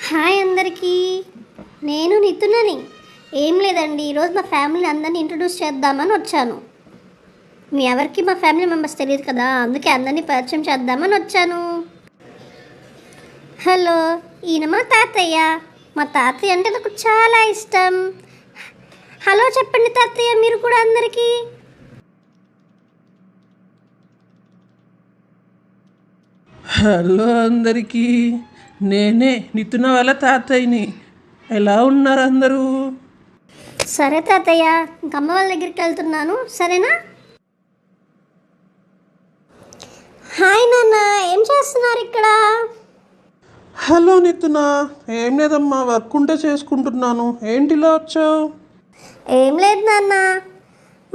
Hi అందరికీ, నేను నితునని. ఏం లేదండి, ఈరోజు మా ఫ్యామిలీ అందరినీ ఇంట్రడ్యూస్ చేద్దామని వచ్చాను. మీ ఎవరికి మా ఫ్యామిలీ మెంబర్స్ తెలియదు కదా, అందుకే అందరినీ పరిచయం చేద్దామని వచ్చాను. హలో, ఈయన మా తాతయ్య. మా తాతయ్య అంటే నాకు చాలా ఇష్టం. హలో చెప్పండి తాతయ్య మీరు కూడా అందరికీ. హలో అందరికీ, నేనే నితున వాళ్ళ తాతయ్యని. ఎలా ఉన్నారు అందరూ? సరే తాతయ్య, ఇంక అమ్మ వాళ్ళ దగ్గరికి వెళ్తున్నాను, సరేనా? హాయ్ నాన్న, ఏం చేస్తున్నారు ఇక్కడ? హలో నితున, ఏం లేదమ్మా, వర్క్ ఉంటే చేసుకుంటున్నాను. ఏంటిలా వచ్చావు? ఏం లేదు నాన్న,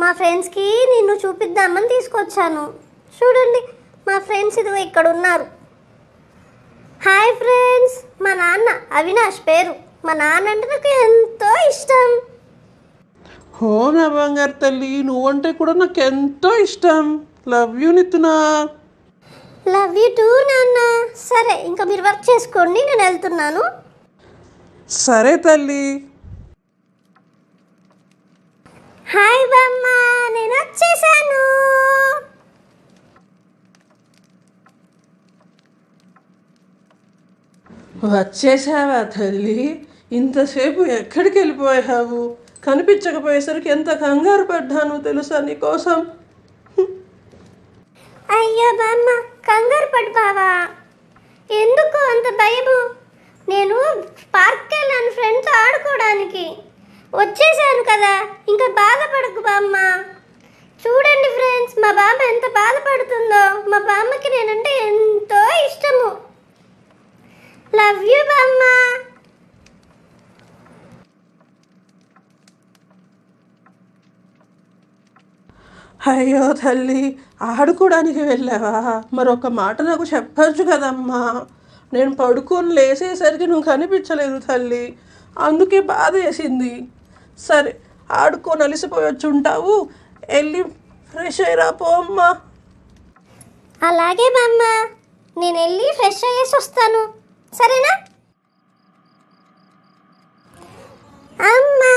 మా ఫ్రెండ్స్కి నిన్ను చూపిద్దామని తీసుకొచ్చాను. చూడండి, మా ఫ్రెండ్స్ ఇదిగో ఇక్కడ ఉన్నారు. హాయ్ ఫ్రెండ్స్, మా నాన్న అవినాష్ పేరు. మా నాన్న అంటే నాకు ఎంతో ఇష్టం. హో నా బంగారు తల్లి, నువ్వంటే కూడా నాకు ఎంతో ఇష్టం. Love you Nituna. Love you too నాన్న. సరే, ఇంకా మీరు వర్క్ చేసుకోండి, నేను వెళ్తున్నాను. సరే తల్లి. హాయ్ బామ్మ, నేను వచ్చేసాను. వచ్చేసావా తల్లి? ఇంతసేపు ఎక్కడికి వెళ్ళిపోయావు? కనిపించకపోయేసరికి ఎంత కంగారు పడ్డాను తెలుసా నీకోసం. అయ్యో బామ్మ, కంగారు పడు బావా. ఎందుకు అంత భయము? నేను పార్క్కి వెళ్ళాను ఫ్రెండ్తో ఆడుకోవడానికి. వచ్చేసాను కదా, ఇంకా బాధపడకు బామ్మ. చూడండి ఫ్రెండ్స్, మా బామ్మ ఎంత బాధపడుతుందో. మా బామ్మకి నేనంటే ఎంతో ఇష్టము. లవ్ యూ బామ్మ. అయ్యో తల్లి, ఆడుకోవడానికి వెళ్ళావా? మరొక మాట నాకు చెప్పచ్చు కదమ్మా. నేను పడుకొని లేసేసరికి నువ్వు కనిపించలేదు తల్లి, అందుకే బాధ వేసింది. సరే, ఆడుకొని అలిసిపోయి వచ్చి ఉంటావు, వెళ్ళి ఫ్రెష్ అయ్యిరా పో అమ్మా. అలాగే బామ్మ, నేను వెళ్ళి ఫ్రెష్ అయ్యేసి వస్తాను, సరేనా? అమ్మా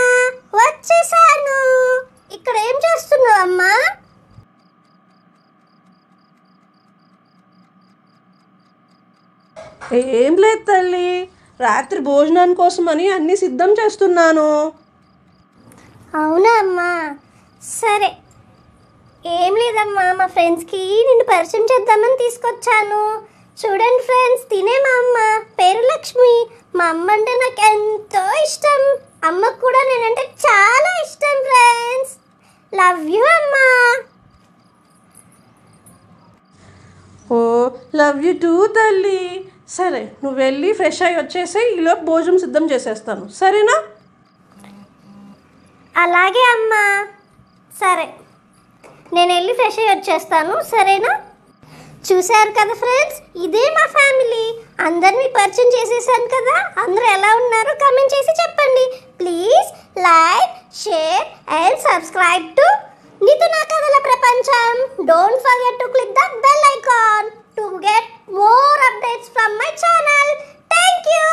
వచ్చేసాను. ఇక్కడ ఏం చేస్తున్నావు అమ్మా? ఏం లేదు తల్లి, రాత్రి భోజనాని కోసమని అన్నీ సిద్ధం చేస్తున్నాను. అవునా అమ్మా, సరే. ఏం లేదమ్మా, మా ఫ్రెండ్స్కి నిన్ను పరిచయం చేద్దామని తీసుకొచ్చాను. చూడండి ఫ్రెండ్స్, తినే మా అమ్మ, పేరు లక్ష్మి. మా అమ్మ అంటే నాకు ఎంతో ఇష్టం. అమ్మకు కూడా నేనంటే చాలా ఇష్టం ఫ్రెండ్స్. లవ్ యూ అమ్మా. ఓ లవ్ యూ టూ తల్లి. సరే, నువ్వు వెళ్ళి ఫ్రెష్ అయ్యి వచ్చేసి ఈలోపు భోజనం సిద్ధం చేసేస్తాను, సరేనా? అలాగే అమ్మా, సరే. నేను వెళ్ళి ఫ్రెష్ అయ్యి వచ్చేస్తాను, సరేనా? చూశారు కదా ఫ్రెండ్స్, ఇదే మా ఫ్యామిలీ. అందరినీ పరిచయం చేసేసాను కదా. అందరూ ఎలా ఉన్నారో కామెంట్ చేసి చెప్పండి. Please like, share and subscribe to Nituna కథల ప్రపంచం. Don't forget to click the bell icon to get more updates from my channel. Thank you.